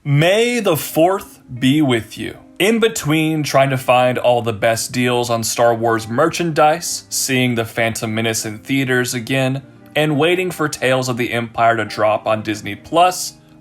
May the 4th be with you. In between trying to find all the best deals on Star Wars merchandise, seeing The Phantom Menace in theaters again, and waiting for Tales of the Empire to drop on Disney+,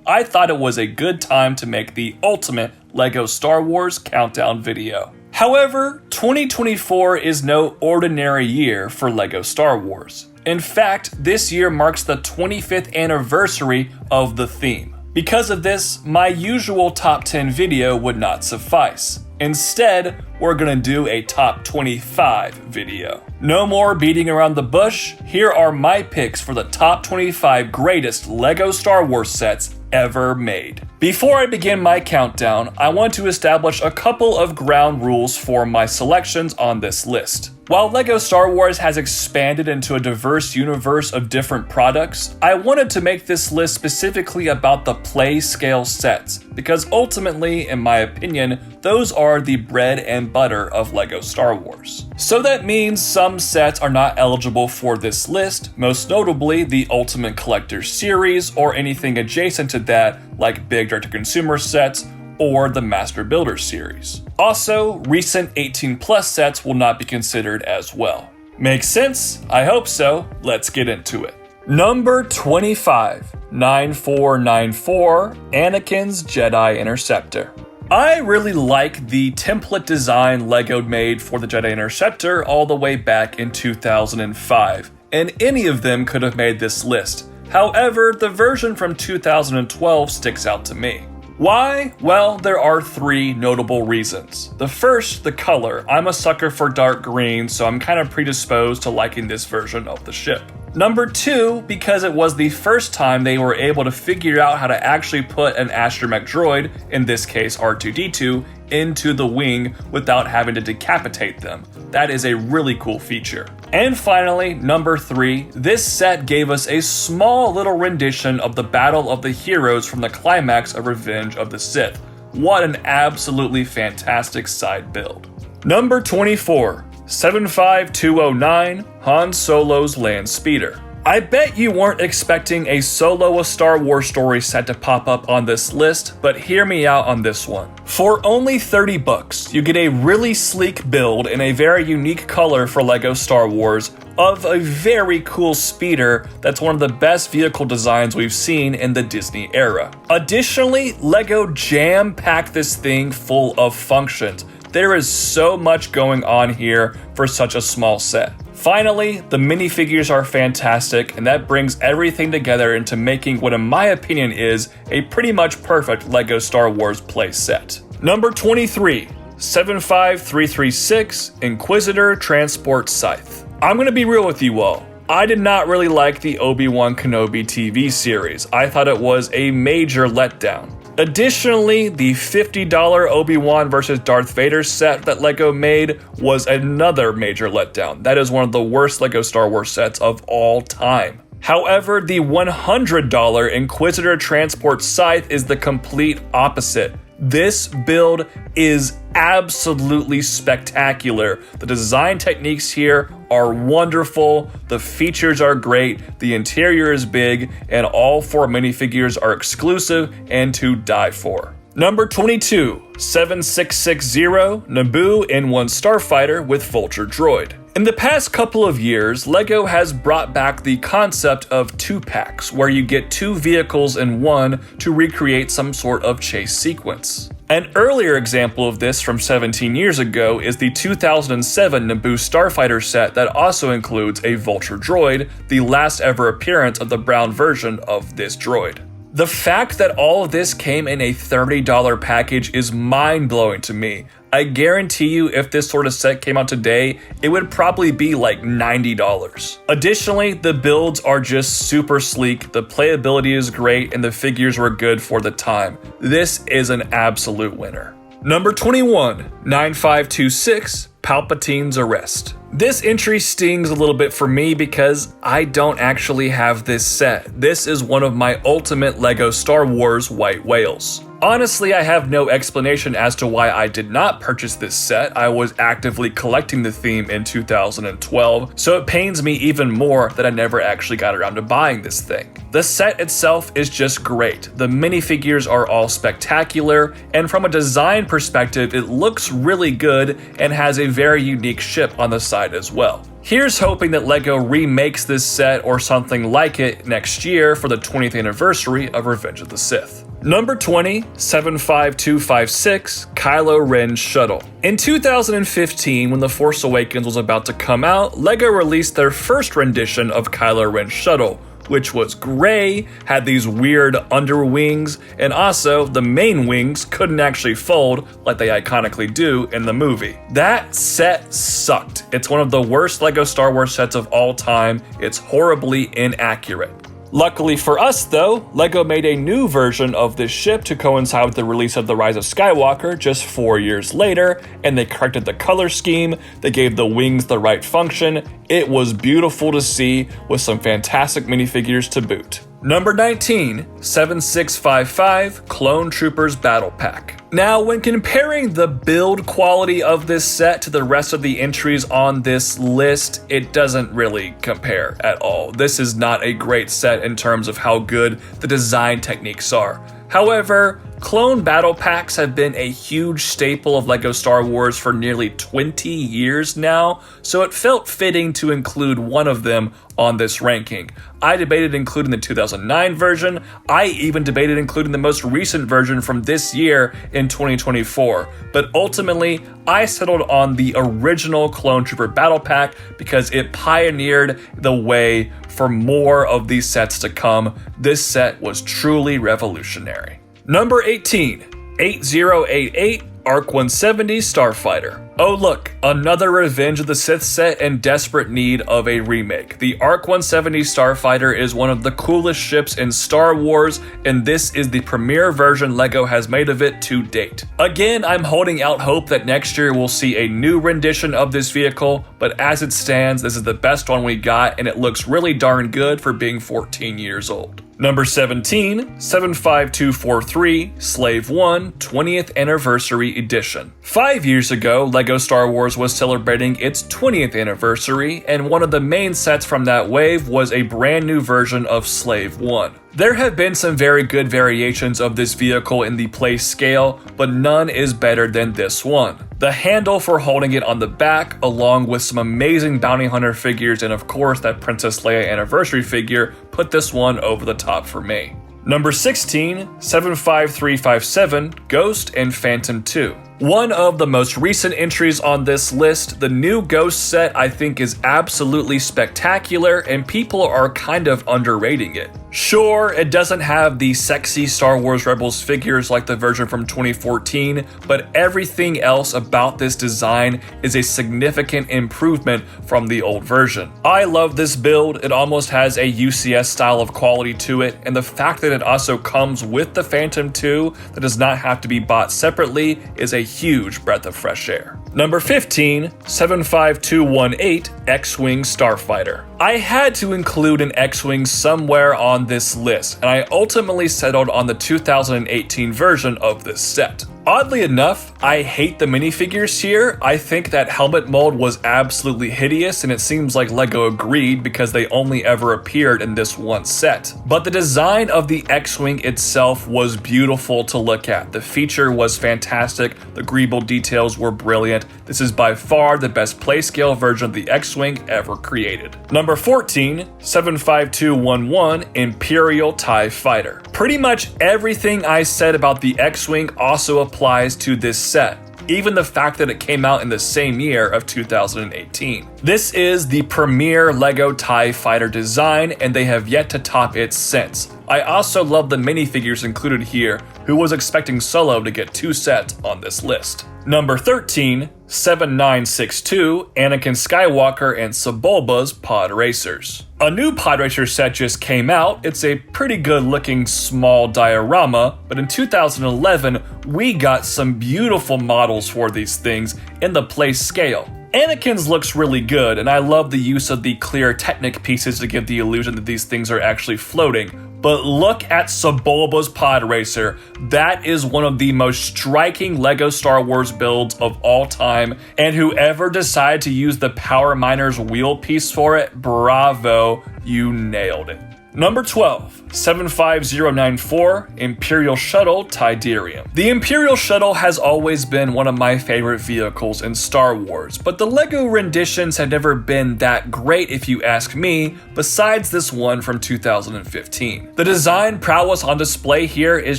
I thought it was a good time to make the ultimate LEGO Star Wars countdown video. However, 2024 is no ordinary year for LEGO Star Wars. In fact, this year marks the 25th anniversary of the theme. Because of this, my usual top 10 video would not suffice. Instead, we're gonna do a top 25 video. No more beating around the bush, here are my picks for the top 25 greatest LEGO Star Wars sets ever made. Before I begin my countdown, I want to establish a couple of ground rules for my selections on this list. While LEGO Star Wars has expanded into a diverse universe of different products, I wanted to make this list specifically about the play scale sets, because ultimately, in my opinion, those are the bread and butter of LEGO Star Wars. So that means some sets are not eligible for this list, most notably the Ultimate Collector series or anything adjacent to that like big direct-to-consumer sets or the Master Builder series. Also, recent 18+ sets will not be considered as well. Makes sense? I hope so. Let's get into it. Number 25, 9494, Anakin's Jedi Interceptor. I really like the template design LEGO made for the Jedi Interceptor all the way back in 2005, and any of them could have made this list. However, the version from 2012 sticks out to me. Why? Well, there are three notable reasons. The first, the color. I'm a sucker for dark green, so I'm kind of predisposed to liking this version of the ship. Number two, because it was the first time they were able to figure out how to actually put an astromech droid, in this case R2-D2, into the wing without having to decapitate them. That is a really cool feature. And finally, number three, this set gave us a small little rendition of the Battle of the Heroes from the climax of Revenge of the Sith. What an absolutely fantastic side build. Number 24, 75209, Han Solo's Land Speeder. I bet you weren't expecting a Solo a Star Wars Story set to pop up on this list, but hear me out on this one. For only $30, you get a really sleek build in a very unique color for LEGO Star Wars of a very cool speeder that's one of the best vehicle designs we've seen in the Disney era. Additionally, LEGO jam-packed this thing full of functions. There is so much going on here for such a small set. Finally, the minifigures are fantastic, and that brings everything together into making what in my opinion is a pretty much perfect LEGO Star Wars play set. Number 23, 75336, Inquisitor Transport Scythe. I'm gonna be real with you all. I did not really like the Obi-Wan Kenobi TV series. I thought it was a major letdown. Additionally, the $50 Obi-Wan vs. Darth Vader set that LEGO made was another major letdown. That is one of the worst LEGO Star Wars sets of all time. However, the $100 Inquisitor Transport Scythe is the complete opposite. This build is absolutely spectacular. The design techniques here are wonderful, the features are great, the interior is big, and all four minifigures are exclusive and to die for. Number 22, 7660, Naboo N1 Starfighter with Vulture Droid. In the past couple of years, LEGO has brought back the concept of two-packs, where you get two vehicles in one to recreate some sort of chase sequence. An earlier example of this from 17 years ago is the 2007 Naboo Starfighter set that also includes a Vulture droid, the last ever appearance of the brown version of this droid. The fact that all of this came in a $30 package is mind-blowing to me. I guarantee you if this sort of set came out today, it would probably be like $90. Additionally, the builds are just super sleek, the playability is great, and the figures were good for the time. This is an absolute winner. Number 21, 9526, Palpatine's Arrest. This entry stings a little bit for me because I don't actually have this set. This is one of my ultimate LEGO Star Wars white whales. Honestly, I have no explanation as to why I did not purchase this set. I was actively collecting the theme in 2012, so it pains me even more that I never actually got around to buying this thing. The set itself is just great. The minifigures are all spectacular, and from a design perspective, it looks really good and has a very unique ship on the side as well. Here's hoping that LEGO remakes this set or something like it next year for the 20th anniversary of Revenge of the Sith. Number 20, 75256, Kylo Ren's Shuttle. In 2015, when The Force Awakens was about to come out, LEGO released their first rendition of Kylo Ren's Shuttle, which was gray, had these weird underwings, and also the main wings couldn't actually fold like they iconically do in the movie. That set sucked. It's one of the worst LEGO Star Wars sets of all time. It's horribly inaccurate. Luckily for us though, LEGO made a new version of this ship to coincide with the release of The Rise of Skywalker just 4 years later, and they corrected the color scheme, they gave the wings the right function. It was beautiful to see with some fantastic minifigures to boot. Number 19, 7655, Clone Troopers Battle Pack. Now, when comparing the build quality of this set to the rest of the entries on this list, it doesn't really compare at all. This is not a great set in terms of how good the design techniques are. However, clone battle packs have been a huge staple of LEGO Star Wars for nearly 20 years now, so it felt fitting to include one of them on this ranking. I debated including the 2009 version. I even debated including the most recent version from this year in 2024. But ultimately, I settled on the original Clone Trooper Battle Pack because it pioneered the way for more of these sets to come. This set was truly revolutionary. Number 18, 8088, Arc 170 Starfighter. Oh look, another Revenge of the Sith set in desperate need of a remake. The Arc 170 Starfighter is one of the coolest ships in Star Wars, and this is the premier version LEGO has made of it to date. Again, I'm holding out hope that next year we'll see a new rendition of this vehicle, but as it stands, this is the best one we got, and it looks really darn good for being 14 years old. Number 17, 75243, Slave 1, 20th Anniversary Edition. 5 years ago, LEGO Star Wars was celebrating its 20th anniversary, and one of the main sets from that wave was a brand new version of Slave 1. There have been some very good variations of this vehicle in the play scale, but none is better than this one. The handle for holding it on the back, along with some amazing bounty hunter figures and of course that Princess Leia anniversary figure, put this one over the top for me. Number 16, 75357, Ghost and Phantom 2. One of the most recent entries on this list, the new Ghost set I think is absolutely spectacular and people are kind of underrating it. Sure, it doesn't have the sexy Star Wars Rebels figures like the version from 2014, but everything else about this design is a significant improvement from the old version. I love this build, it almost has a UCS style of quality to it, and the fact that it also comes with the Phantom 2 that does not have to be bought separately is a huge breath of fresh air. Number 15, 75218, X-Wing Starfighter. I had to include an X-Wing somewhere on this list, and I ultimately settled on the 2018 version of this set. Oddly enough, I hate the minifigures here. I think that helmet mold was absolutely hideous, and it seems like LEGO agreed because they only ever appeared in this one set. But the design of the X-Wing itself was beautiful to look at. The feature was fantastic, the greeble details were brilliant. This is by far the best playscale version of the X-Wing ever created. Number 14, 75211, Imperial TIE Fighter. Pretty much everything I said about the X-Wing also applies to this set, even the fact that it came out in the same year of 2018. This is the premier LEGO TIE Fighter design, and they have yet to top it since. I also love the minifigures included here. Who was expecting Solo to get 2 sets on this list? Number 13, 7962, Anakin Skywalker and Sebulba's Pod Racers. A new Pod Racer set just came out. It's a pretty good looking small diorama, but in 2011, we got some beautiful models for these things in the play scale. Anakin's looks really good, and I love the use of the clear Technic pieces to give the illusion that these things are actually floating. but look at Sebulba's pod racer. That is one of the most striking LEGO Star Wars builds of all time, and whoever decided to use the Power Miners wheel piece for it, bravo, you nailed it. Number 12, 75094 Imperial Shuttle Tidarium. The Imperial Shuttle has always been one of my favorite vehicles in Star Wars, but the LEGO renditions have never been that great if you ask me, besides this one from 2015. The design prowess on display here is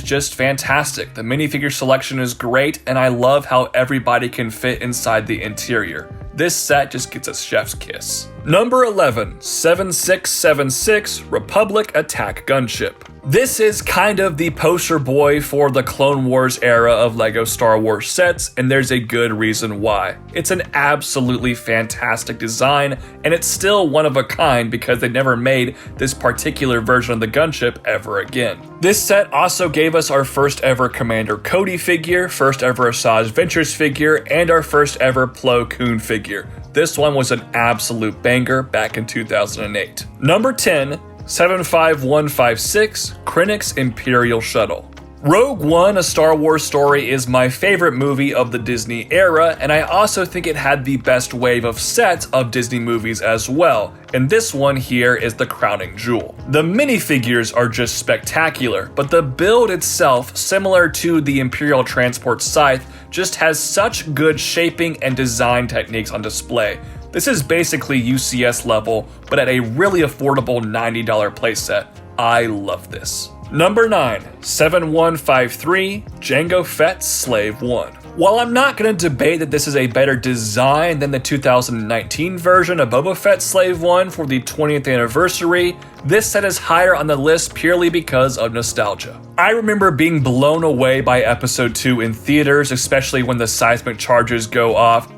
just fantastic. The minifigure selection is great, and I love how everybody can fit inside the interior. This set just gets a chef's kiss. Number 11, 7676 Republic Attack Gunship. This is kind of the poster boy for the Clone Wars era of LEGO Star Wars sets, and there's a good reason why. It's an absolutely fantastic design, and it's still one of a kind because they never made this particular version of the gunship ever again. This set also gave us our first ever Commander Cody figure, first ever Asajj Ventress figure, and our first ever Plo Koon figure. This one was an absolute banger back in 2008. Number 10, 75156 Krennic's Imperial Shuttle. Rogue One, A Star Wars Story is my favorite movie of the Disney era, and I also think it had the best wave of sets of Disney movies as well, and this one here is the crowning jewel. The minifigures are just spectacular, but the build itself, similar to the Imperial Transport Scythe, just has such good shaping and design techniques on display. This is basically UCS level, but at a really affordable $90 playset. I love this. Number 9, 7153 Jango Fett's Slave 1. While I'm not going to debate that this is a better design than the 2019 version of Boba Fett's Slave 1 for the 20th anniversary, this set is higher on the list purely because of nostalgia. I remember being blown away by Episode 2 in theaters, especially when the seismic charges go off.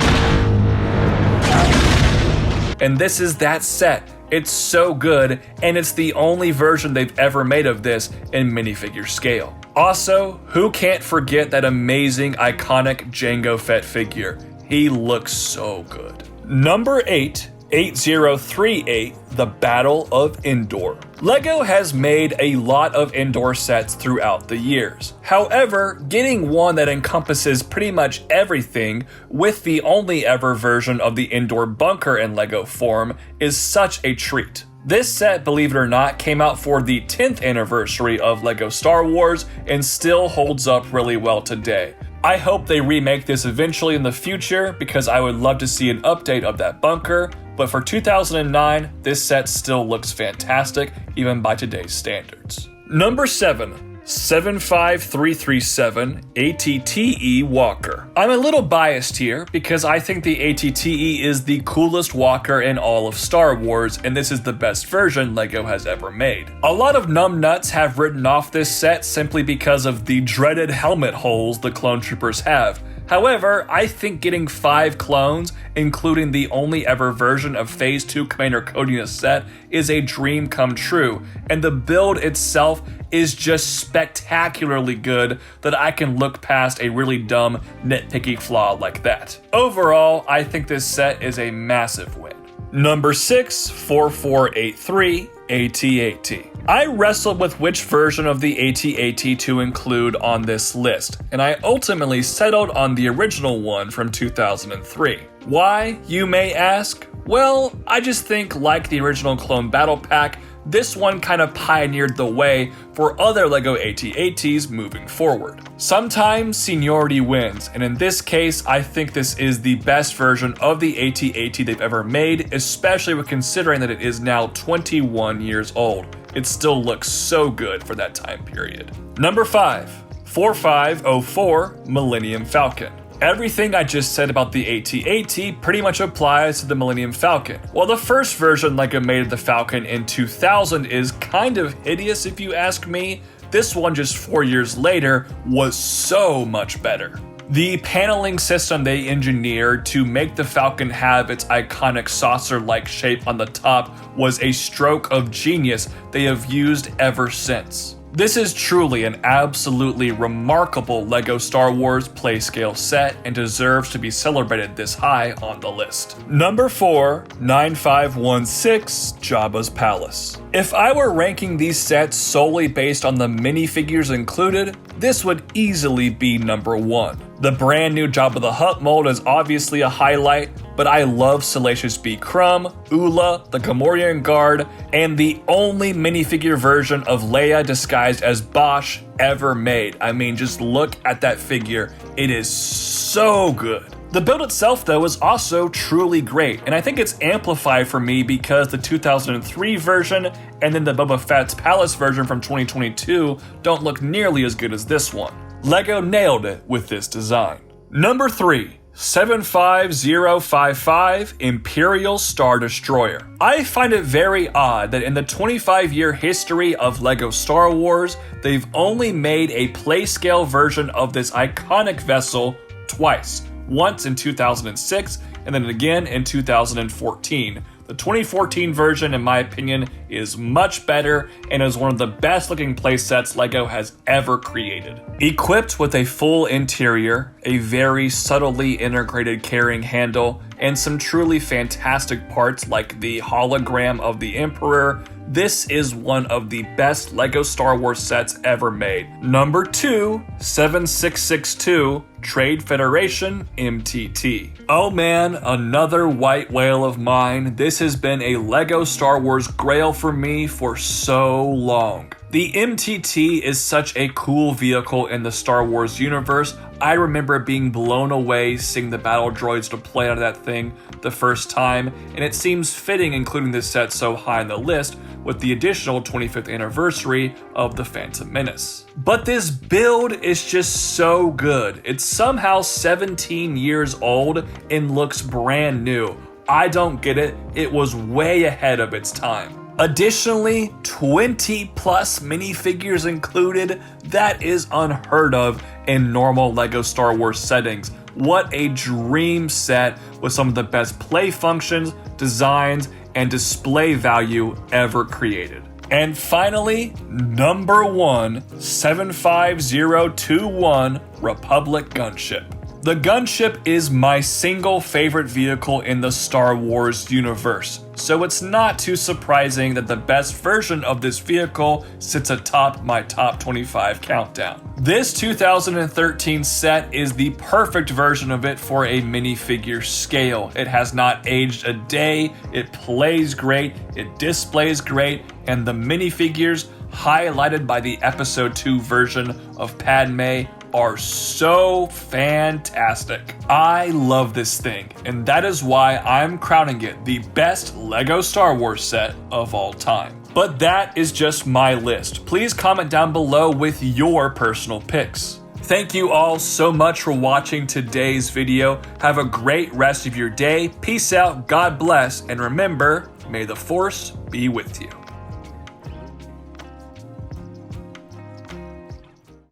And this is that set. It's so good, and it's the only version they've ever made of this in minifigure scale. Also, who can't forget that amazing, iconic Jango Fett figure? He looks so good. Number 8, 8038 The Battle of Endor. LEGO has made a lot of Endor sets throughout the years. However, getting one that encompasses pretty much everything with the only ever version of the Endor bunker in LEGO form is such a treat. This set, believe it or not, came out for the 10th anniversary of LEGO Star Wars and still holds up really well today. I hope they remake this eventually in the future because I would love to see an update of that bunker, but for 2009, this set still looks fantastic, even by today's standards. Number 7, 75337 ATTE Walker. I'm a little biased here because I think the ATTE is the coolest walker in all of Star Wars, and this is the best version LEGO has ever made. A lot of numbnuts have written off this set simply because of the dreaded helmet holes the clone troopers have. However, I think getting 5 clones, including the only ever version of Phase 2 Commander Cody in a set, is a dream come true, and the build itself is just spectacularly good that I can look past a really dumb, nitpicky flaw like that. Overall, I think this set is a massive win. Number 6, 4483 AT-AT. I wrestled with which version of the AT-AT to include on this list, and I ultimately settled on the original one from 2003. Why, you may ask? Well, I just think, like the original Clone Battle Pack, this one kind of pioneered the way for other LEGO AT-ATs moving forward. Sometimes seniority wins, and in this case, I think this is the best version of the AT-AT they've ever made, especially with considering that it is now 21 years old. It still looks so good for that time period. Number 5, 4504 Millennium Falcon. Everything I just said about the AT-AT pretty much applies to the Millennium Falcon. While the first version LEGO made of the Falcon in 2000 is kind of hideous if you ask me, this one just 4 years later was so much better. The paneling system they engineered to make the Falcon have its iconic saucer-like shape on the top was a stroke of genius they have used ever since. This is truly an absolutely remarkable LEGO Star Wars playscale set and deserves to be celebrated this high on the list. Number 4, 9516 Jabba's Palace. If I were ranking these sets solely based on the minifigures included, this would easily be number 1. The brand new Jabba the Hutt mold is obviously a highlight, but I love Salacious B. Crumb, Oola, the Gamorrean Guard, and the only minifigure version of Leia disguised as Bosch ever made. I mean, just look at that figure. It is so good. The build itself, though, is also truly great, and I think it's amplified for me because the 2003 version and then the Boba Fett's Palace version from 2022 don't look nearly as good as this one. LEGO nailed it with this design. Number 3. 75055 Imperial Star Destroyer. I find it very odd that in the 25-year history of LEGO Star Wars, they've only made a play-scale version of this iconic vessel twice. Once in 2006 and then again in 2014. The 2014 version, in my opinion, is much better and is one of the best looking playsets LEGO has ever created. Equipped with a full interior, a very subtly integrated carrying handle, and some truly fantastic parts like the hologram of the Emperor, this is one of the best LEGO Star Wars sets ever made. Number 2, 7662 Trade Federation MTT. Oh man, another white whale of mine. This has been a LEGO Star Wars grail for me for so long. The MTT is such a cool vehicle in the Star Wars universe. I remember being blown away seeing the battle droids deploy out of that thing the first time, and it seems fitting including this set so high on the list with the additional 25th anniversary of The Phantom Menace. But this build is just so good. It's somehow 17 years old and looks brand new. I don't get it. It was way ahead of its time. Additionally, 20 plus minifigures included. That is unheard of in normal LEGO Star Wars settings. What a dream set with some of the best play functions, designs, and display value ever created. And finally, number 1, 75021 Republic Gunship. The gunship is my single favorite vehicle in the Star Wars universe, so it's not too surprising that the best version of this vehicle sits atop my top 25 countdown. This 2013 set is the perfect version of it for a minifigure scale. It has not aged a day, it plays great, it displays great, and the minifigures, highlighted by the Episode 2 version of Padme, are so fantastic. I love this thing, and that is why I'm crowning it the best LEGO Star Wars set of all time. But that is just my list. Please comment down below with your personal picks. Thank you all so much for watching today's video. Have a great rest of your day. Peace out, God bless, and remember, may the Force be with you.